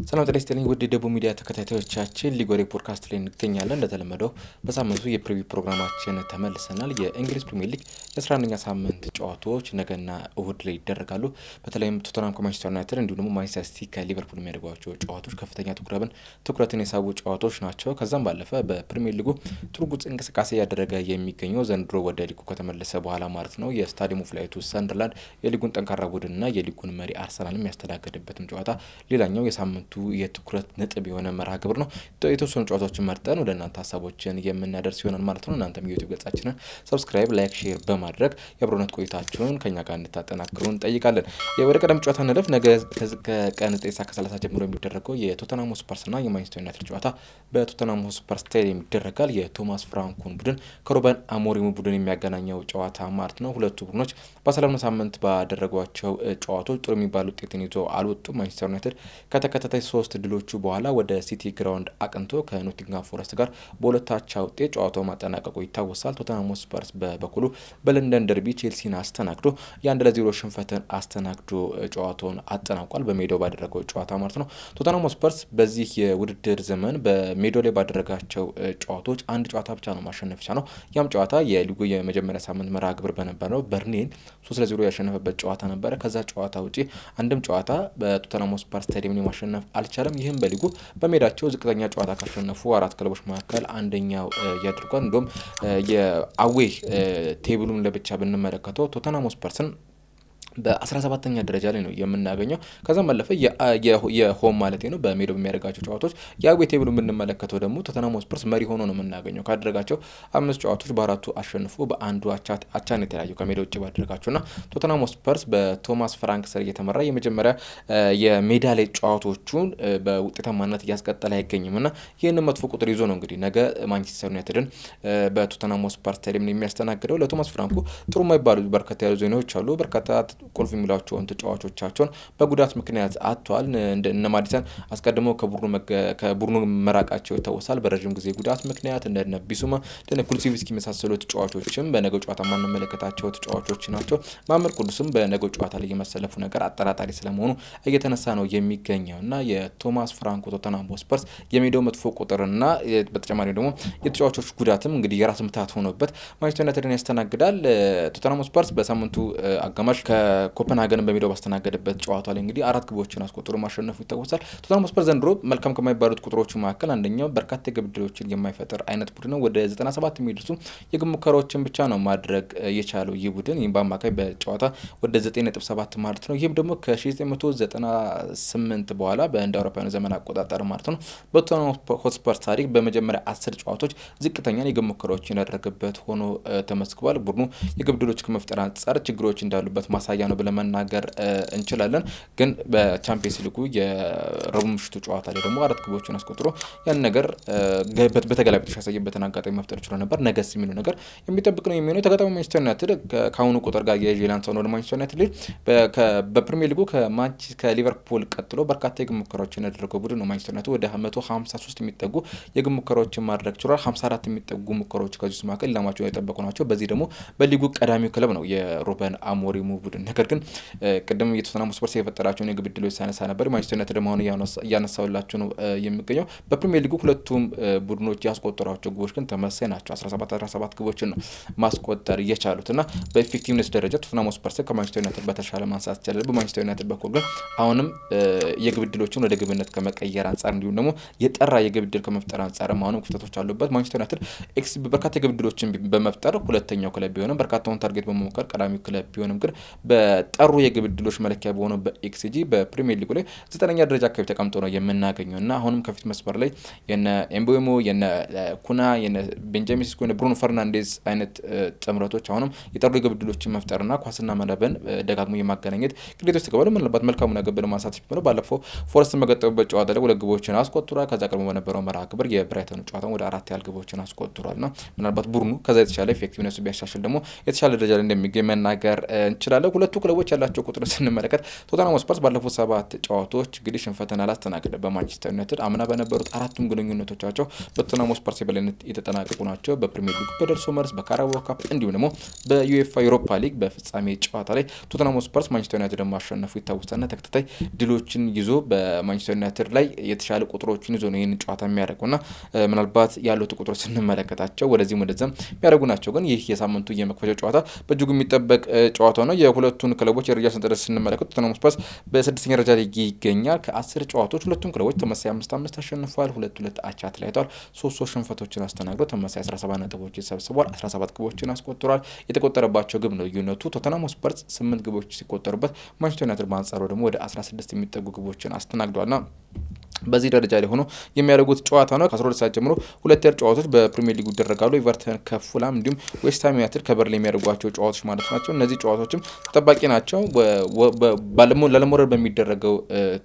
ሰላም ጤና ይስጥልኝ ውድ የደቡብ ሚዲያ ተከታታዮቻችን ሊጎሬ ፖድካስት ላይ እንገኛለን። እንደተለመደው በሳምንቱ የፕሪቪው ፕሮግራማችን ተመልሰናል። የእንግሊዝ ፕሪሚየር ሊግ የ11ኛ ሳምንት ጨዋታዎች ነገና እሁድ ላይ ይደረጋሉ። በተለይም ቶተንሃም ከማንቸስተር ዩናይትድ እንዲሁም ደግሞ ማንቸስተር ሲቲ ከሊቨርፑል የሚያደርጓቸው ጨዋታዎች ከፍተኛ ትኩረትን የሳቡ ጨዋታዎች ናቸው። ከዛም ባለፈ በፕሪሚየር ሊጉ ጥሩ እንቅስቃሴ እያደረገ የሚገኘው ዘንድሮ ወደ ሊጉ ከተመለሰ በኋላ ማለት ነው የስታዲየሙ ፍላይቱ ሰንደርላንድ የሊጉን ጠንካራ ቡድንና የሊጉን መሪ አርሰናል የሚያስተናግድበትም ጨዋታ ሌላኛው የሳምንቱ የትኩረት ነጥብ የሆነ መርሃ ግብር ነው። የተወሰኑ ጨዋታዎችን መርጠን ወደ እናንተ ሀሳቦችን የምናደርስ ይሆናል ማለት ነው። እናንተም የዩቲዩብ ገጻችንን ሰብስክራይብ፣ ላይክ፣ ሼር በማድረግ የአብሮነት ቆይታችሁን ከኛ ጋር እንድታጠናክሩ እንጠይቃለን። ወደ ቀደም ጨዋታ እንለፍ። ነገ ከቀን 9:30 ጀምሮ የሚደረገው የቶተንሃም ሆትስፐርስና የማንቸስተር ዩናይትድ ጨዋታ በቶተንሃም ሆትስፐር ስታዲየም ይደረጋል። የቶማስ ፍራንኩን ቡድን ከሩበን አሞሪም ቡድን የሚያገናኘው ጨዋታ ማለት ነው። ሁለቱ ቡድኖች ባሳለፍነው ሳምንት ባደረጓቸው ጨዋታዎች ጥሩ የሚባል ውጤትን ይዞ አልወጡም። ማንቸስተር ዩናይትድ ከተከታታይ 3 ድሎቹ በኋላ ወደ ሲቲ ግራውንድ አቅንቶ ከኖቲንግሃም ፎረስት ጋር በሁለት አቻ ውጤት ጨዋታው ማጠናቀቁ ይታወሳል። ቶተንሃም ሆትስፐርስ በበኩሉ በለንደን ደርቢ ቼልሲን አስተናግዶ የ1-0 ሽንፈትን አስተናግዶ ጨዋታውን አጠናቋል። በሜዳው ባደረገው ጨዋታ ማለት ነው። ቶተንሃም ሆትስፐርስ በዚህ የውድድር ዘመን በሜዳው ላይ ባደረጋቸው ጨዋታዎች አንድ ጨዋታ ብቻ ነው ማሸነፍ የቻለው። ያም ጨዋታ የሊጉ የመጀመሪያ ሳምንት መርሃ ግብር በነበረው በርንሌይን 3-0 ያሸነፈበት ጨዋታ ነበረ። ከዛ ጨዋታ ውጪ አንድም ጨዋታ በቶተንሃም ሆትስፐር ስታዲየም ማሸነፍ አልቻለም። ይህም በሊጉ በሜዳቸው ዝቅተኛ ጨዋታ ካሸነፉ 4 ክለቦች መካከል አንደኛው ያድርጓል። እንዲሁም የአዌይ ቴብሉን ለብቻ ብንመለከተው ቶተንሃም ሆትስፐርስን በ17ኛ ደረጃ ላይ ነው የምናገኘው። ከዛም ባለፈ የሆም ማለት ነው በሜዳው በሚያደርጋቸው ጨዋታዎች የአዌይ ቴብሉ የምንመለከተው ደግሞ ቶተንሃም ሆትስፐርስ መሪ ሆኖ ነው የምናገኘው። ካደረጋቸው 5 ጨዋታዎች በ4ቱ አሸንፎ በአንዱ አቻን የተለያየው ከሜዳ ውጭ ባደረጋቸውና ቶተንሃም ሆትስፐርስ በቶማስ ፍራንክ ስር እየተመራ የመጀመሪያ የሜዳ ላይ ጨዋታዎቹን በውጤታማነት እያስቀጠለ አይገኝም እና ይህንን መጥፎ ቁጥር ይዞ ነው እንግዲህ ነገ ማንቸስተር ዩናይትድን በቶተንሃም ሆትስፐር ስታዲየም የሚያስተናግደው። ለቶማስ ፍራንኩ ጥሩ የማይባሉ በርካታ ያሉ ዜናዎች አሉ። በርካታ ቁልፍ የሚሏቸውን ተጫዋቾቻቸውን በጉዳት ምክንያት አጥተዋል። እነ ማዲሰን አስቀድመው ከቡድኑ መራቃቸው ይታወሳል በረዥም ጊዜ ጉዳት ምክንያት። እንደነ ቢሱማ እንደነ ኩሉሴቪስኪ የመሳሰሉ ተጫዋቾችም በነገው ጨዋታ ማንመለከታቸው ተጫዋቾች ናቸው። ማመር ቅዱስም በነገው ጨዋታ ላይ የመሰለፉ ነገር አጠራጣሪ ስለመሆኑ እየተነሳ ነው የሚገኘው እና የቶማስ ፍራንኮ ቶተንሃም ሆትስፐርስ የሜዳው መጥፎ ቁጥርና በተጨማሪ ደግሞ የተጫዋቾች ጉዳትም እንግዲህ የራስ ምታት ሆኖበት ማንቸስተር ዩናይትድን ያስተናግዳል። ቶተንሃም ሆትስፐርስ በሳምንቱ አጋማሽ ኮፐንሃገንን በሜዳው ባስተናገደበት ጨዋታ ላይ እንግዲህ 4 ግቦችን አስቆጥሮ ማሸነፉ ይታወሳል። ቶተንሃም ሆትስፐር ዘንድሮ መልካም ከማይባሉት ቁጥሮቹ መካከል አንደኛው በርካታ የግብ ዕድሎችን የማይፈጥር አይነት ቡድን ነው። ወደ 97 የሚደርሱ የግብ ሙከራዎችን ብቻ ነው ማድረግ የቻለው ይህ ቡድን። ይህም በአማካይ በጨዋታ ወደ 9.7 ማለት ነው። ይህም ደግሞ ከ1998 በኋላ በእንደ አውሮፓውያን ዘመን አቆጣጠር ማለት ነው በቶተንሃም ሆትስፐር ታሪክ በመጀመሪያ 10 ጨዋታዎች ዝቅተኛ የግብ ሙከራዎችን ያደረገበት ሆኖ ተመስግቧል። ቡድኑ የግብ ዕድሎች ከመፍጠር አንጻር ችግሮች እንዳሉበት ማሳያ ነው ብለን መናገር እንችላለን። ግን በቻምፒየንስ ሊጉ የረቡዕ ምሽቱ ጨዋታ ላይ ደግሞ 4 ግቦችን አስቆጥሮ ያን ነገር በተገላቢጦሽ ያሳየበትን አጋጣሚ መፍጠር ችሎ ነበር። ነገስ የሚሉ ነገር የሚጠብቅ ነው የሚሆነው። ተጋጣሚ ማንቸስተር ዩናይትድ ከአሁኑ ቁጥር ጋር የጄላንስ ነው። ማንቸስተር ዩናይትድ በፕሪሚየር ሊጉ ከሊቨርፑል ቀጥሎ በርካታ የግብ ሙከራዎችን ያደረገው ቡድን ነው። ማንቸስተር ዩናይትድ ወደ 153 የሚጠጉ የግብ ሙከራዎችን ማድረግ ችሏል። 54 የሚጠጉ ሙከራዎች ከዚህ መካከል ኢላማቸውን የጠበቁ ናቸው። በዚህ ደግሞ በሊጉ ቀዳሚው ክለብ ነው የሩበን አሞሪም ቡድን። ነገር ግን ቅድም የቶተንሃም ሆትስፐርስ የፈጠራቸውን የግብ ዕድሎች ሳነሳ ነበር። ማንቸስተር ዩናይትድ አሁን እያነሳውላቸው ነው የሚገኘው። በፕሪሚየር ሊጉ ሁለቱም ቡድኖች ያስቆጠሯቸው ግቦች ግን ተመሳሳይ ናቸው። 17 ግቦችን ነው ማስቆጠር የቻሉት እና በኢፌክቲቭነስ ደረጃ ቶተንሃም ሆትስፐርስ ከማንቸስተር ዩናይትድ በተሻለ ማንሳት ይቻላል። በማንቸስተር ዩናይትድ በኩል ግን አሁንም የግብ ዕድሎችን ወደ ግብነት ከመቀየር አንጻር እንዲሁም ደግሞ የጠራ የግብ ዕድል ከመፍጠር አንጻር አሁንም ክፍተቶች አሉበት። ማንቸስተር ዩናይትድ በርካታ የግብ ዕድሎችን በመፍጠር ሁለተኛው ክለብ ቢሆንም በርካታውን ታርጌት በመሞከር ቀዳሚው ክለብ ቢሆንም ግን በጠሩ የግብ ዕድሎች መለኪያ በሆነው በኤክስጂ በፕሪሚየር ሊጉ ላይ 9ኛ ደረጃ አካባቢ ተቀምጦ ነው የምናገኘው እና አሁንም ከፊት መስመር ላይ የነ ኤምቦሞ የነ ኩና የነ ቤንጃሚን ሲስኮ የነ ብሩኖ ፈርናንዴዝ አይነት ጥምረቶች አሁንም የጠሩ የግብ ዕድሎችን መፍጠርና ኳስና መረብን ደጋግሞ የማገናኘት ግዴታ ውስጥ ገባሉ። ምናልባት መልካሙ ነገር በማንሳት ሲሆን ባለፈው ፎረስትን በገጠመበት ጨዋታ ላይ 2 ግቦችን አስቆጥሯል። ከዛ ቀድሞ በነበረው መርሃ ግብር የብራይተን ጨዋታ ወደ 4 ያህል ግቦችን አስቆጥሯልና ምናልባት ቡድኑ ከዛ የተሻለ ኢፌክቲቭነሱ ቢያሻሽል ደግሞ የተሻለ ደረጃ ላይ እንደሚገኝ መናገር እንችላለን። ሁለቱ ክለቦች ያላቸው ቁጥር ስንመለከት ቶተንሃም ስፐርስ ባለፉት 7 ጨዋታዎች እንግዲህ ሽንፈትን አላስተናገደም። በማንቸስተር ዩናይትድ አምና በነበሩት አራቱም ግንኙነቶቻቸው በቶተንሃም ስፐርስ የበላይነት የተጠናቀቁ ናቸው። በፕሪሚየር ሊግ በደርሶ መልስ በካራባኦ ካፕ እንዲሁም ደግሞ በዩኤፋ ዩሮፓ ሊግ በፍጻሜ ጨዋታ ላይ ቶተንሃም ስፐርስ ማንቸስተር ዩናይትድ ማሸነፉ ይታወሳልና ተከታታይ ድሎችን ይዞ በማንቸስተር ዩናይትድ ላይ የተሻለ ቁጥሮችን ይዞ ነው ይህንን ጨዋታ የሚያደርጉና ምናልባት ያሉት ቁጥሮች ስንመለከታቸው ወደዚህም ወደዛም የሚያደርጉ ናቸው። ግን ይህ የሳምንቱ የመክፈቻ ጨዋታ በእጅጉ የሚጠበቅ ጨዋታ ነው። የሁለቱን ክለቦች የደረጃ ሰንጠረዥ ስንመለከት ቶተንሃም ስፐርስ በ6ኛ ደረጃ ላይ ይገኛል። ከ10 ጨዋታዎች ሁለቱም ክለቦች ተመሳሳይ 5-5 አሸንፈዋል። 2-2 አቻ ተለያይተዋል። 3 ሽንፈቶችን አስተናግደው ተመሳሳይ 17 ነጥቦችን ሰብስበዋል። 17 ግቦችን አስቆጥሯል። የተቆጠረባቸው ግብ ነው ልዩነቱ። ቶተንሃም ስፐርስ 8 ግቦች ሲቆጠሩበት ማንቸስተር ዩናይትድ በአንጻሩ ደግሞ ወደ 16 የሚጠጉ ግቦችን አስተናግደዋልና በዚህ ደረጃ ላይ ሆኖ የሚያደርጉት ጨዋታ ነው። ከ12 ሰዓት ጀምሮ ሁለት ያህል ጨዋታዎች በፕሪሚየር ሊጉ ይደረጋሉ። ኤቨርተን ከፉላም እንዲሁም ዌስትሃም ዩናይትድ ከበርንሊ የሚያደርጓቸው ጨዋታዎች ማለት ናቸው። እነዚህ ጨዋታዎችም ተጠባቂ ናቸው። ላለመውረድ በሚደረገው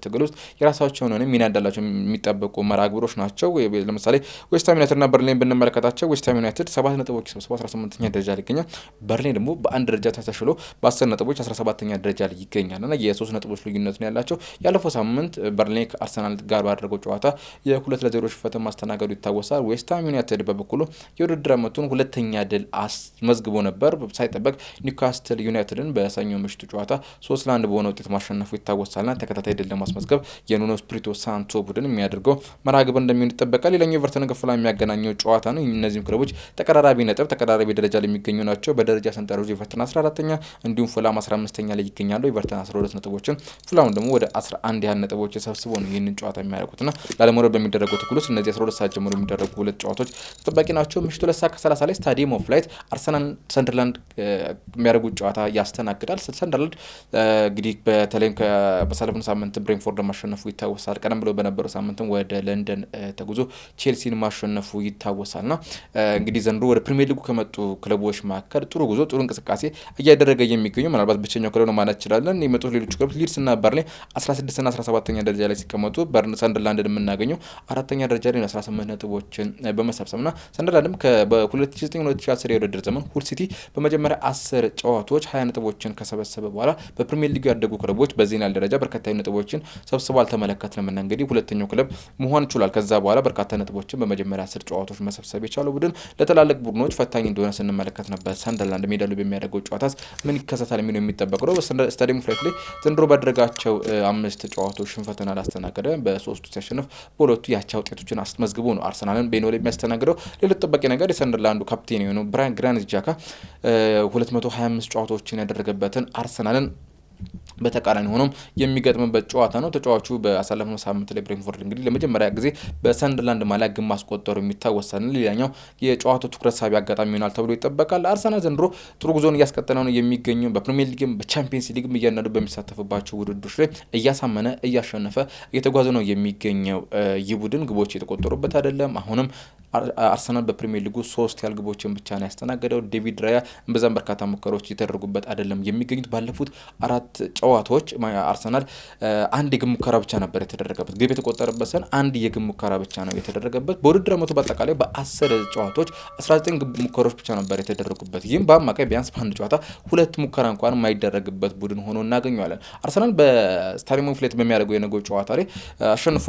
ትግል ውስጥ የራሳቸው የሆነ ሚና እንዳላቸው የሚጠበቁ መርሃ ግብሮች ናቸው። ለምሳሌ ዌስትሃም ዩናይትድና በርንሊን ብንመለከታቸው ዌስትሃም ዩናይትድ 7 ነጥቦች ሰብስቦ 18ኛ ደረጃ ላይ ይገኛል። በርንሊ ደግሞ በአንድ ደረጃ ተሻሽሎ በ10 ነጥቦች 17ኛ ደረጃ ላይ ይገኛል እና የ3 ነጥቦች ልዩነት ነው ያላቸው። ያለፈው ሳምንት በርንሊ ከአርሰናል ጋር ባደረገው ጨዋታ የ2-0 ሽንፈትን ማስተናገዱ ይታወሳል። ዌስትሃም ዩናይትድ በበኩሉ የውድድር ዓመቱን ሁለተኛ ድል አስመዝግቦ ነበር። ሳይጠበቅ ኒውካስትል ዩናይትድን በሰኞ ምሽቱ ጨዋታ 3-1 በሆነ ውጤት ማሸነፉ ይታወሳልና ተከታታይ ድል ለማስመዝገብ የኑኖ ስፒሪቶ ሳንቶ ቡድን የሚያደርገው መርሃ ግብር እንደሚሆን ይጠበቃል። ሌላኛው ኤቨርተን ከፉላም የሚያገናኘው ጨዋታ ነው። እነዚህም ክለቦች ተቀራራቢ ነጥብ ተቀራራቢ ደረጃ ላይ የሚገኙ ናቸው። በደረጃ ሰንጠረዡ ኤቨርተን 14ኛ እንዲሁም ፉላም 15ኛ ላይ ይገኛሉ። ኤቨርተን 12 ነጥቦችን ፉላም ደግሞ ወደ 11 ያህል ነጥቦችን ሰብስቦ ነው ይህንን ጨዋታ የሚያደርጉትና ላለመውረድ በሚደረገው ትግል ውስጥ እነዚህ 12 ሰዓት ጀምሮ የሚደረጉ ሁለት ጨዋታዎች ተጠባቂ ናቸው። ምሽቱ 2:30 ላይ ስታዲየም ኦፍ ላይት አርሰናል ሰንደርላንድ የሚያደርጉት ጨዋታ ያስተናግዳል። ሰንደርላንድ እንግዲህ በተለይም በሳለፍነው ሳምንት ብሬንፎርድ ማሸነፉ ይታወሳል። ቀደም ብሎ በነበረው ሳምንትም ወደ ለንደን ተጉዞ ቼልሲን ማሸነፉ ይታወሳልና እንግዲህ ዘንድሮ ወደ ፕሪሚየር ሊጉ ከመጡ ክለቦች መካከል ጥሩ ጉዞ ጥሩ እንቅስቃሴ እያደረገ የሚገኘው ምናልባት ብቸኛው ክለብ ነው ማለት እንችላለን። የመጡት ሌሎች ክለቦች ሊድስ እና በርንሊ 16ና 17ኛ ደረጃ ላይ ሲቀመጡ ሰንደርላንድን የምናገኘው 4ኛ ደረጃ ላይ 18 ነጥቦችን በመሰብሰብና ሰንደርላንድም በ2009-2010 የውድድር ዘመን ሁል ሲቲ በመጀመሪያ 10 ጨዋታዎች 20 ነጥቦችን ከሰበሰበ በኋላ በፕሪሚየር ሊጉ ያደጉ ክለቦች በዚህና ደረጃ በርካታ ነጥቦችን ሰብስበው አልተመለከትንም እና እንግዲህ ሁለተኛው ክለብ መሆን ችሏል። ከዛ በኋላ በርካታ ነጥቦችን በመጀመሪያ 10 ጨዋታዎች መሰብሰብ የቻለው ቡድን ለተላለቅ ቡድኖች ፈታኝ እንደሆነ ስንመለከት ነበር። ሰንደርላንድ ሜዳ ላይ በሚያደርገው ጨዋታስ ምን ይከሰታል የሚለው የሚጠበቅ ነው። ስታዲየም ኦፍ ላይት ላይ ዘንድሮ ባደረጋቸው 5 ጨዋታዎች ሽንፈትን አላስተናገደ። በ3ቱ ሲያሸንፍ በሁለቱ ያቻ ውጤቶችን አስመዝግቦ ነው አርሰናልን በሜዳው ላይ የሚያስተናግደው። ሌሎች ጠባቂ ነገር የሰንደርላንዱ ካፕቴን የሆነው ብራያን ግራኒት ጃካ 225 ጨዋታዎችን ያደረገበትን አርሰናልን በተቃራኒ ሆኖም የሚገጥምበት ጨዋታ ነው። ተጫዋቹ በአሳለፍነው ሳምንት ላይ ብሬንፎርድ እንግዲህ ለመጀመሪያ ጊዜ በሰንደርላንድ ማሊያ ግብ ማስቆጠሩ የሚታወሳል። ሌላኛው የጨዋታው ትኩረት ሳቢ አጋጣሚ ይሆናል ተብሎ ይጠበቃል። አርሰናል ዘንድሮ ጥሩ ጉዞን እያስቀጠለ ነው የሚገኘው። በፕሪሚየር ሊግም በቻምፒየንስ ሊግም እያንዳንዱ በሚሳተፍባቸው ውድድሮች ላይ እያሳመነ እያሸነፈ እየተጓዘ ነው የሚገኘው። ይህ ቡድን ግቦች የተቆጠሩበት አይደለም። አሁንም አርሰናል በፕሪሚየር ሊጉ 3 ያህል ግቦችን ብቻ ነው ያስተናገደው። ዴቪድ ራያ በዛም በርካታ ሙከራዎች የተደረጉበት አይደለም የሚገኙት። ባለፉት 4 ጨዋታዎች አርሰናል አንድ የግብ ሙከራ ብቻ ነበር የተደረገበት። ግብ የተቆጠረበት ሰን አንድ የግብ ሙከራ ብቻ ነው የተደረገበት። በውድድር ዓመቱ በአጠቃላይ በ10 ጨዋታዎች 19 ግብ ሙከራዎች ብቻ ነበር የተደረጉበት። ይህም በአማካይ ቢያንስ በአንድ ጨዋታ 2 ሙከራ እንኳን የማይደረግበት ቡድን ሆኖ እናገኘዋለን። አርሰናል በስታዲየም ኦፍ ላይት በሚያደርገው የነገው ጨዋታ ላይ አሸንፎ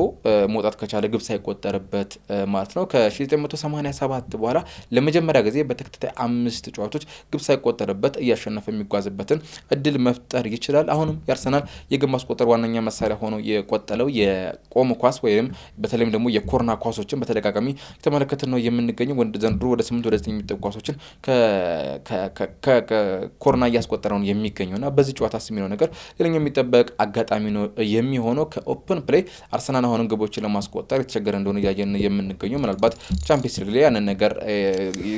መውጣት ከቻለ ግብ ሳይቆጠርበት ማለት ነው ከ1987 በኋላ ለመጀመሪያ ጊዜ በተከታታይ 5 ጨዋታዎች ግብ ሳይቆጠርበት እያሸነፈ የሚጓዝበትን እድል መፍጠር ይችላል። አሁንም የአርሰናል የግብ ማስቆጠር ዋነኛ መሳሪያ ሆኖ የቆጠለው የቆመ ኳስ ወይም በተለይም ደግሞ የኮርና ኳሶችን በተደጋጋሚ የተመለከትን ነው የምንገኘው። ዘንድሮ ወደ 8 ወደ 9 የሚጠጉ ኳሶችን ከኮርና እያስቆጠረው ነው የሚገኘውና በዚህ ጨዋታ የሚለው ነገር ሌላኛው የሚጠበቅ አጋጣሚ ነው የሚሆነው። ከኦፕን ፕሌይ አርሰናል አሁንም ግቦችን ለማስቆጠር የተቸገረ እንደሆነ እያየን የምንገኘው ምናልባት ቻምፒየንስ ሊግ ላይ ያንን ነገር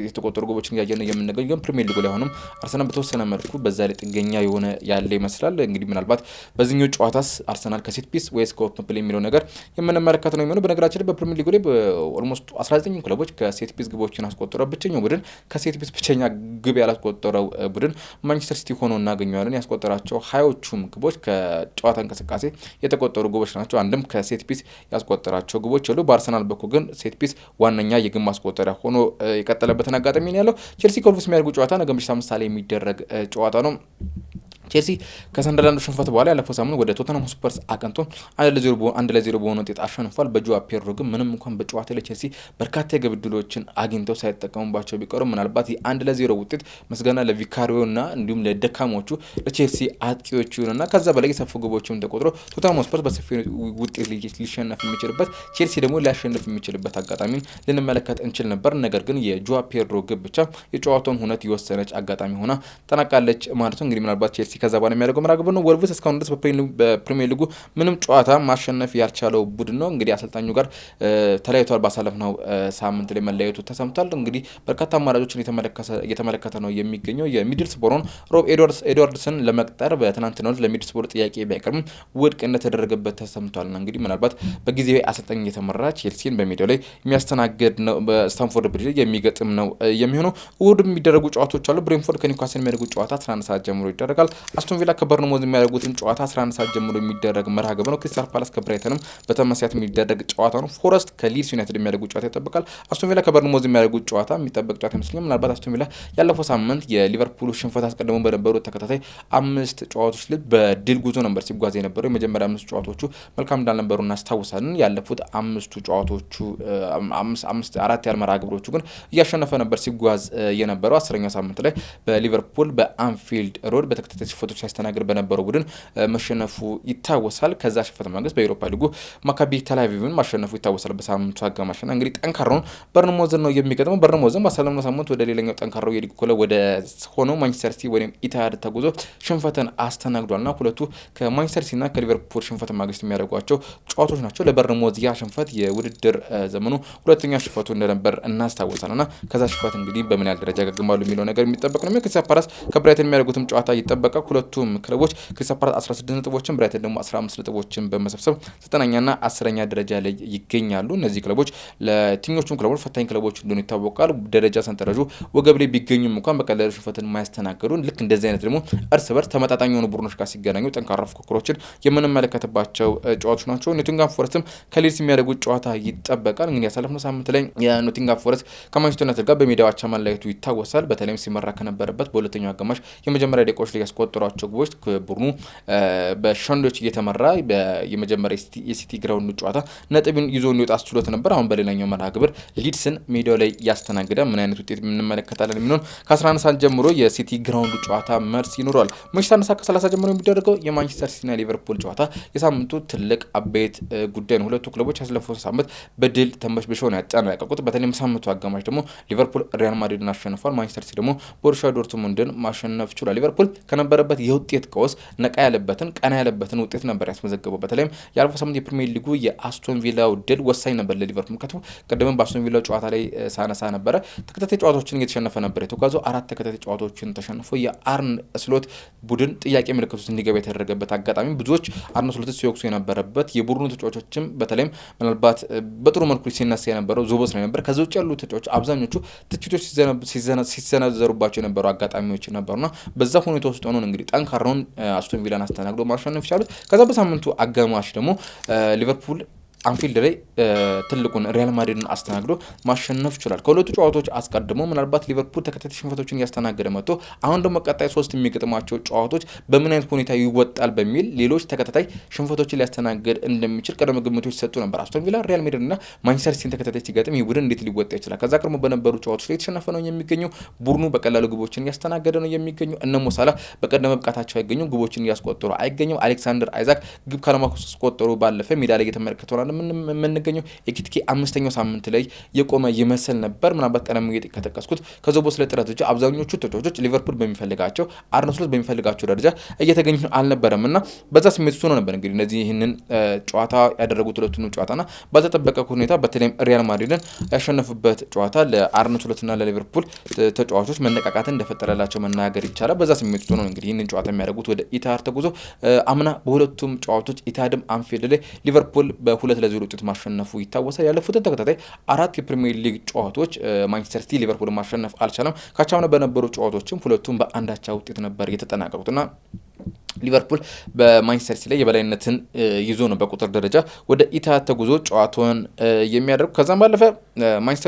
የተቆጠሩ ግቦችን እያየን የምንገኘው ግን ፕሪሚየር ሊግ ላይ አሁንም አርሰናል በተወሰነ መልኩ በዛ ላይ ጥገኛ የሆነ ያለ ይመስላል። እንግዲህ ምናልባት በዚህኛው ጨዋታስ አርሰናል ከሴት ፒስ ወይስ ከኦፕን ፕሌይ የሚለው ነገር የምንመለከት ነው የሚሆነው። በነገራችን ላይ በፕሪሚየር ሊግ ላይ ኦልሞስት 19 ክለቦች ከሴት ፒስ ግቦችን አስቆጠረው ብቸኛው ቡድን ከሴት ፒስ ብቸኛ ግብ ያላስቆጠረው ቡድን ማንቸስተር ሲቲ ሆኖ እናገኘዋለን። ያስቆጠራቸው 20ዎቹም ግቦች ከጨዋታ እንቅስቃሴ የተቆጠሩ ግቦች ናቸው። አንድም ከሴት ፒስ ያስቆጠራቸው ግቦች አሉ። በአርሰናል በኩል ግን ሴት ፒስ ዋነኛ የግብ ማስቆጠሪያ ሆኖ የቀጠለበትን አጋጣሚ ነው ያለው። ቼልሲ ከወልቭስ የሚያደርጉ ጨዋታ ነገ ምሽት 5 ሰዓት ላይ የሚደረግ ጨዋታ ነው። ቼልሲ ከሰንደርላንዱ ሽንፈት በኋላ ያለፈው ሳምንት ወደ ቶተንሃም ስፐርስ አቅንቶ 1-0 በሆነ ውጤት አሸንፏል። በጆዋ ፔድሮ ግን ምንም እንኳን በጨዋታ ላይ ቼልሲ በርካታ የግብ ዕድሎችን አግኝተው ሳይጠቀሙባቸው ቢቀሩም ምናልባት የ1-0 ውጤት ምስጋና ለቪካሪዮና እንዲሁም ለደካሞቹ ለቼልሲ አጥቂዎቹ ይሁንና ከዛ በላይ የሰፉ ግቦችም ተቆጥሮ ቶተንሃም ስፐርስ በሰፊ ውጤት ሊሸነፍ የሚችልበት ቼልሲ ደግሞ ሊያሸንፍ የሚችልበት አጋጣሚ ልንመለከት እንችል ነበር። ነገር ግን የጆዋ ፔድሮ ግብ ብቻ የጨዋታውን ሁነት የወሰነች አጋጣሚ ሆና ተናቃለች ማለት ነው። እንግዲህ ምናልባት ቼልሲ ከዛ በኋላ የሚያደርገው መራግብ ነው። ወልቭስ እስካሁን ድረስ በፕሪሚየር ሊጉ ምንም ጨዋታ ማሸነፍ ያልቻለው ቡድን ነው። እንግዲህ አሰልጣኙ ጋር ተለያይቷል። ባሳለፍነው ሳምንት ላይ መለያየቱ ተሰምቷል። እንግዲህ በርካታ አማራጮችን እየተመለከተ ነው የሚገኘው። የሚድልስቦሮን ሮብ ኤድዋርድስን ለመቅጠር በትናንትናው ዕለት ለሚድልስቦሮ ጥያቄ ቢያቀርብም ውድቅ እንደተደረገበት ተሰምቷል። እንግዲህ ምናልባት በጊዜያዊ አሰልጣኝ የተመራ ቼልሲን በሜዳው ላይ የሚያስተናግድ ነው፣ በስታንፎርድ ብሪጅ የሚገጥም ነው የሚሆነው። እሁድ የሚደረጉ ጨዋታዎች አሉ። ብሬንፎርድ ከኒውካስል የሚያደርጉት ጨዋታ 11 ሰዓት ጀምሮ ይደረጋል። አስቶን ቪላ ከበርንሞዝ የሚያደርጉትን ጨዋታ 11 ሰዓት ጀምሮ የሚደረግ መርሃ ግብር ነው። ክሪስታል ፓላስ ከብራይተንም በተመሳሳይ የሚደረግ ጨዋታ ነው። ፎረስት ከሊድስ ዩናይትድ የሚያደርጉት ጨዋታ ይጠበቃል። አስቶን ቪላ ከበርንሞዝ የሚያደርጉት ጨዋታ የሚጠበቅ ጨዋታ ይመስለኛል። ምናልባት አስቶን ቪላ ያለፈው ሳምንት የሊቨርፑል ሽንፈት አስቀድሞ በነበሩ ተከታታይ 5 ጨዋታዎች ላይ በድል ጉዞ ነበር ሲጓዝ የነበረው። የመጀመሪያ 5 ጨዋታዎቹ መልካም እንዳልነበሩ እናስታውሳለን። ያለፉት 5 ጨዋታዎቹ 4 ያህል መርሃ ግብሮቹ ግን እያሸነፈ ነበር ሲጓዝ የነበረው። 10ኛው ሳምንት ላይ በሊቨርፑል በአንፊልድ ሮድ በተከታታይ ሽንፈቶች ሲያስተናግድ በነበረው ቡድን መሸነፉ ይታወሳል። ከዛ ሽንፈት ማግስት በአውሮፓ ሊጉ ማካቢ ቴልአቪቭን ማሸነፉ ይታወሳል። በሳምንቱ አጋማሽና እንግዲህ ጠንካራውን በርንሞዝን ነው የሚገጥመው። በርንሞዝን ባሳለፍነው ሳምንት ወደ ሌላኛው ጠንካራው የሊግ ክለብ ወደ ሆነው ማንቸስተር ሲቲ ወይም ኢትሃድ ተጉዞ ሽንፈትን አስተናግዷልና ሁለቱ ከማንቸስተር ሲቲና ከሊቨርፑል ሽንፈት ማግስት የሚያደርጓቸው ጨዋታዎች ናቸው። ለበርንሞዝ ያ ሽንፈት የውድድር ዘመኑ ሁለተኛ ሽንፈቱ እንደነበር እናስታውሳለንና ከዛ ሽንፈት እንግዲህ በምን ያህል ደረጃ ያገግማሉ የሚለው ነገር የሚጠበቅ ነው። ክሪስታል ፓላስ ከብራይተን የሚያደርጉትም ጨዋታ ይጠበቃል። ሁለቱም ክለቦች ክሪስታል ፓላስ 16 ነጥቦችን ብራይተን ደግሞ 15 ነጥቦችን በመሰብሰብ 9ኛና 10ኛ ደረጃ ላይ ይገኛሉ። እነዚህ ክለቦች ለየትኞቹም ክለቦች ፈታኝ ክለቦች እንደሆኑ ይታወቃል። ደረጃ ሰንጠረዡ ወገብ ላይ ቢገኙም እንኳን በቀላሉ ሽንፈትን የማያስተናግዱ ልክ እንደዚህ አይነት ደግሞ እርስ በርስ ተመጣጣኝ የሆኑ ቡድኖች ጋር ሲገናኙ ጠንካራ ፉክክሮችን የምንመለከትባቸው ጨዋታዎች ናቸው። ኖቲንግሃም ፎረስትም ከሊድስ የሚያደርጉት ጨዋታ ይጠበቃል። እንግዲህ ያሳለፍነው ሳምንት ላይ የኖቲንግሃም ፎረስት ከማንቸስተር ዩናይትድ ጋር በሜዳው አቻ መለያየቱ ይታወሳል። በተለይም ሲመራ ከነበረበት በሁለተኛው አጋማሽ የመጀመሪያ ደቂቃዎች ላይ ያስቆጠሯቸው ግቦች ቡድኑ በሻንዶች እየተመራ የመጀመሪያ የሲቲ ግራውንድ ጨዋታ ነጥብን ይዞ እንዲወጣ አስችሎት ነበር። አሁን በሌላኛው መርሃ ግብር ሊድስን ሜዳው ላይ ያስተናግዳ ምን አይነት ውጤት እንመለከታለን የሚሆን ከ11 ሰዓት ጀምሮ የሲቲ ግራውንድ ጨዋታ መልስ ይኖራል። ምሽት 1 ሰዓት ከ30 ጀምሮ የሚደረገው የማንቸስተር ሲቲና ሊቨርፑል ጨዋታ የሳምንቱ ትልቅ አበይት ጉዳይ ነው። ሁለቱ ክለቦች ያለፈው ሳምንት በድል ተንበሽብሸው ነው ያጠናቀቁት። በተለይም ሳምንቱ አጋማሽ ደግሞ ሊቨርፑል ሪያል ማድሪድን አሸንፏል። ማንቸስተር ሲቲ ደግሞ ቦሩሲያ ዶርትሙንድን ማሸነፍ ችሏል። ሊቨርፑል ከነበረበት የውጤት ቀውስ ነቃ ያለበትን ቀና ያለበትን ውጤት ነበር ያስመዘገበው። በተለይም ያለፈው ሳምንት የፕሪሚየር ሊጉ የአስቶን ቪላው ድል ወሳኝ ነበር ለሊቨርፑል። ቀደም በአስቶን ቪላው ጨዋታ ላይ ሳነሳ ነበረ ተከታታይ ጨዋታዎችን እየተሸነፈ ነበር የተጓዘው። 4 ተከታታይ ጨዋታዎችን ተሸንፎ የአርነ ስሎት ቡድን ጥያቄ ምልክት ውስጥ እንዲገባ የተደረገበት አጋጣሚ ብዙዎች አርነ ስሎትን ሲወቅሱ የነበረበት የቡድኑ ተጫዋቾችም በተለይም ምናልባት በጥሩ መልኩ ሲነሳ የነበረው ዞቦስ ላይ ነበር። ከዛ ውጭ ያሉ ተጫዋቾች አብዛኞቹ ትችቶች ሲሰነዘሩባቸው የነበሩ አጋጣሚዎች ነበሩና በዛ ሁኔታ ውስጥ ሆኖ እንግዲህ ጠንካራውን አስቶን ቪላን አስተናግዶ ማሸነፍ ይቻላል። ከዛ በሳምንቱ አጋማሽ ደግሞ ሊቨርፑል አንፊልድ ላይ ትልቁን ሪያል ማድሪድን አስተናግዶ ማሸነፍ ይችላል። ከሁለቱ ጨዋታዎች አስቀድሞ ምናልባት ሊቨርፑል ተከታታይ ሽንፈቶችን እያስተናገደ መጥቶ አሁን ደግሞ ቀጣይ 3 የሚገጥማቸው ጨዋታዎች በምን አይነት ሁኔታ ይወጣል በሚል ሌሎች ተከታታይ ሽንፈቶችን ሊያስተናግድ እንደሚችል ቀደም ግምቶች ሰጡ ነበር። አስቶን ቪላ፣ ሪያል ማድሪድና ማንቸስተር ሲቲን ተከታታይ ሲገጥም ይህ ቡድን እንዴት ሊወጣ ይችላል? ከዛ ቀድሞ በነበሩ ጨዋታዎች ላይ የተሸነፈ ነው የሚገኘው። ቡድኑ በቀላሉ ግቦችን እያስተናገደ ነው የሚገኘው። እነ ሞሳላ በቀደመ ብቃታቸው አይገኙም፣ ግቦችን እያስቆጠሩ አይገኙም። አሌክሳንደር አይዛክ ግብ ካለማስቆጠሩ ባለፈ ሜዳ ላይ እየተመለከተው የምንገኘው የኪትኬ 5ኛው ሳምንት ላይ የቆመ ይመስል ነበር። ምናልባት ቀደም ብዬ ከተጠቀስኩት ከዞቦስ ላይ ጥረቶች አብዛኞቹ ተጫዋቾች ሊቨርፑል በሚፈልጋቸው አርነ ስሎት በሚፈልጋቸው ደረጃ እየተገኙ አልነበረም እና በዛ ስሜት ሆኖ ነበር እንግዲህ እነዚህ ይህንን ጨዋታ ያደረጉት ሁለቱንም ጨዋታና ባልተጠበቀ ሁኔታ በተለይም ሪያል ማድሪድን ያሸነፉበት ጨዋታ ለአርነ ስሎትና ለሊቨርፑል ተጫዋቾች መነቃቃትን እንደፈጠረላቸው መናገር ይቻላል። በዛ ስሜት ሆኖ እንግዲህ ይህንን ጨዋታ የሚያደርጉት ወደ ኢትሃድ ተጉዞ አምና በሁለቱም ጨዋታዎች ኢትሃድም አንፊልድ ላይ ሊቨርፑል በ2-0 ውጤት ማሸነፉ ይታወሳል። ያለፉትን ተከታታይ 4 የፕሪሚየር ሊግ ጨዋታዎች ማንቸስተር ሲቲ ሊቨርፑል ማሸነፍ አልቻለም። ካቻምና በነበሩ ጨዋታዎችም ሁለቱም በአንዳቻ ውጤት ነበር የተጠናቀቁትና ሊቨርፑል በማንቸስተር ሲቲ ላይ የበላይነትን ይዞ ነው በቁጥር ደረጃ ወደ ኢታሃድ ተጉዞ ጨዋታውን የሚያደርጉ። ከዛም ባለፈ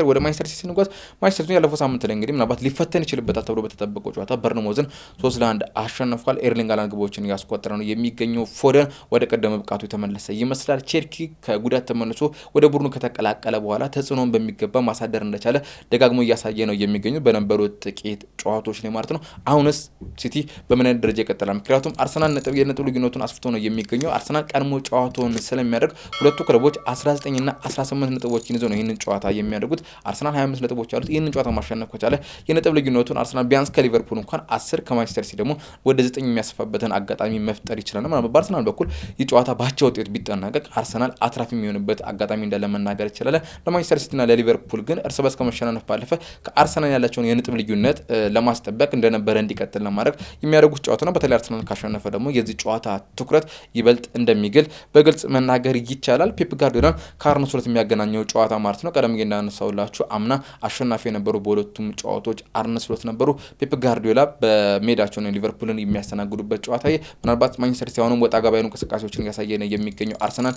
ወደ ማንቸስተር ሲቲ ንጓዝ ማንቸስተር ሲቲ ያለፈው ሳምንት ላይ እንግዲህ ምናልባት ሊፈተን ይችልበታል ተብሎ በተጠበቀው ጨዋታ በርንሞዝን 3-1 አሸንፏል። ኤርሊንግ ሃላንድ ግቦችን ያስቆጠረ ነው የሚገኘው። ፎደን ወደ ቀደመ ብቃቱ የተመለሰ ይመስላል። ቼልሲ ከጉዳት ተመልሶ ወደ ቡድኑ ከተቀላቀለ በኋላ ተጽዕኖን በሚገባ ማሳደር እንደቻለ ደጋግሞ እያሳየ ነው የሚገኙት በነበሩት ጥቂት ጨዋታዎች ላይ ማለት ነው። አሁንስ ሲቲ በምን አይነት ደረጃ ይቀጥላል? ምክንያቱም አርሰናል የነጥብ ልዩነቱን አስፍቶ ነው የሚገኘው። አርሰናል ቀድሞ ጨዋታውን ስለሚያደርግ ሁለቱ ክለቦች 19 እና 18 ነጥቦችን ይዘው ነው ይህንን ጨዋታ የሚያደርጉት። አርሰናል 25 ነጥቦች አሉት። ይህንን ጨዋታ ማሸነፍ ከቻለ የነጥብ ልዩነቱን አርሰናል ቢያንስ ከሊቨርፑል እንኳን 10 ከማንቸስተር ሲቲ ደግሞ ወደ 9 የሚያስፋበትን አጋጣሚ መፍጠር ይችላል ማለት ነው። በአርሰናል በኩል ይህ ጨዋታ ባቻ ውጤት ቢጠናቀቅ አርሰናል አትራፊ የሚሆንበት አጋጣሚ እንዳለ መናገር ይችላል። ለማንቸስተር ሲቲና ለሊቨርፑል ግን እርስ በርስ ከመሸናነፍ ባለፈ ከአርሰናል ያላቸውን የነጥብ ልዩነት ለማስጠበቅ እንደነበረ እንዲቀጥል ለማድረግ የሚያደርጉት ጨዋታ ነው። በተለይ አርሰናል ካሸነፈ ደግሞ የዚህ ጨዋታ ትኩረት ይበልጥ እንደሚግል በግልጽ መናገር ይቻላል። ፔፕ ጋርዲዮላ ከአርነ ስሎት የሚያገናኘው ጨዋታ ማለት ነው። ቀደም እንዳነሳውላችሁ አምና አሸናፊ የነበሩ በሁለቱም ጨዋታዎች አርነ ስሎት ነበሩ። ፔፕ ጋርዲዮላ በሜዳቸው ነው ሊቨርፑልን የሚያስተናግዱበት ጨዋታ። ምናልባት ማንቸስተር ሲቲ አሁንም ወጣ ገባ ያሉ እንቅስቃሴዎችን እያሳየ ነው የሚገኘው። አርሰናል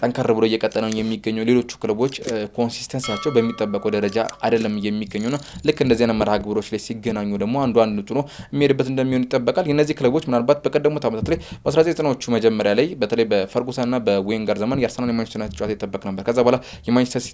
ጠንከር ብሎ እየቀጠለ ነው የሚገኘው። ሌሎቹ ክለቦች ኮንሲስተንሲያቸው በሚጠበቀው ደረጃ አይደለም የሚገኘው ነው። ልክ እንደዚህ አይነት መርሃ ግብሮች ላይ ሲገናኙ ደግሞ አንዱ ጥሎ የሚሄድበት እንደሚሆን ይጠበቃል። የነዚህ ክለቦች ምናልባት በቀደሙት ዓመታት ላይ በ1990ዎቹ መጀመሪያ ላይ በተለይ በፈርጉሰንና በዌንገር ዘመን የአርሰናል የማንቸስተር ዩናይትድ ጨዋታ ይጠበቅ ነበር። ከዛ በኋላ የማንቸስተር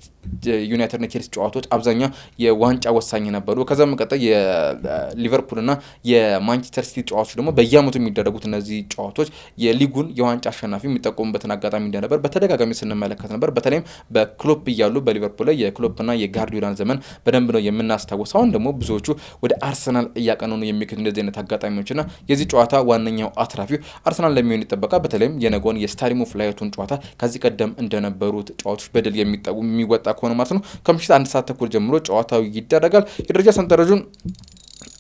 ዩናይትድና ቼልሲ ጨዋታዎች አብዛኛው የዋንጫ ወሳኝ ነበሩ። ከዛ መቀጠል የሊቨርፑልና የማንቸስተር ሲቲ ጨዋታዎች ደግሞ በየአመቱ የሚደረጉት እነዚህ ጨዋታዎች የሊጉን የዋንጫ አሸናፊ የሚጠቆሙበትን አጋጣሚ እንደነበር በተደጋጋሚ ስንመለከት ነበር። በተለይም በክሎፕ እያሉ በሊቨርፑል ላይ የክሎፕና የጋርዲዮላን ዘመን በደንብ ነው የምናስታውሰው። አሁን ደግሞ ብዙዎቹ ወደ አርሰናል እያቀኑ ነው የሚገኙት እንደዚህ አይነት አጋጣሚዎችና የዚህ ጨዋታ ዋነኛው አትራፊው አርሰናል ለሚሆን ይጠበቃል። በተለይም የነገውን የስታዲየም ኦፍ ላይቱን ጨዋታ ከዚህ ቀደም እንደነበሩት ጨዋታዎች በድል የሚወጣ ከሆነ ማለት ነው ከምሽት 1 ሰዓት ተኩል ጀምሮ ጨዋታው ይደረጋል። የደረጃ ሰንጠረዡን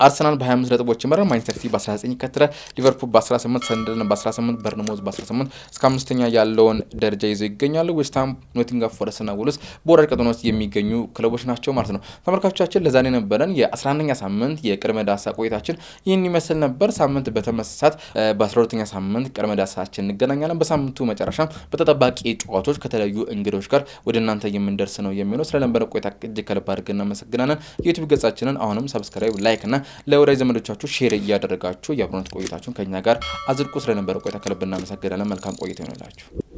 አርሰናል በ25 ነጥቦች ይመራል። ማንቸስተር ሲቲ በ19 ይከተላል። ሊቨርፑል በ18፣ ሰንደርላንድ በ18፣ በርንሞዝ በ18 እስከ 5ኛ ያለውን ደረጃ ይዘው ይገኛሉ። ዌስትሃም፣ ኖቲንግሃም ፎረስትና ውልስ በወራጅ ቀጠና ውስጥ የሚገኙ ክለቦች ናቸው ማለት ነው። ተመልካቾቻችን ለዛሬ ነበረን የ11ኛ ሳምንት የቅድመ ዳሰሳ ቆይታችን ይህን ይመስል ነበር። ሳምንት በተመሳሳት በ12ኛ ሳምንት ቅድመ ዳሰሳችን እንገናኛለን። በሳምንቱ መጨረሻም በተጠባቂ ጨዋታዎች ከተለያዩ እንግዶች ጋር ወደ እናንተ የምንደርስ ነው የሚሆነው። ስለነበረ ቆይታ እጅግ ከልብ አድርገን እናመሰግናለን። የዩቲዩብ ገጻችንን አሁንም ሰብስክራይብ፣ ላይክ እና ለወዳጅ ዘመዶቻችሁ ሼር እያደረጋችሁ የአብሮነት ቆይታችሁን ከኛ ጋር አዝልቁ። ስለነበረ ቆይታ ከልብ እናመሰግናለን። መልካም ቆይታ ይሆንላችሁ።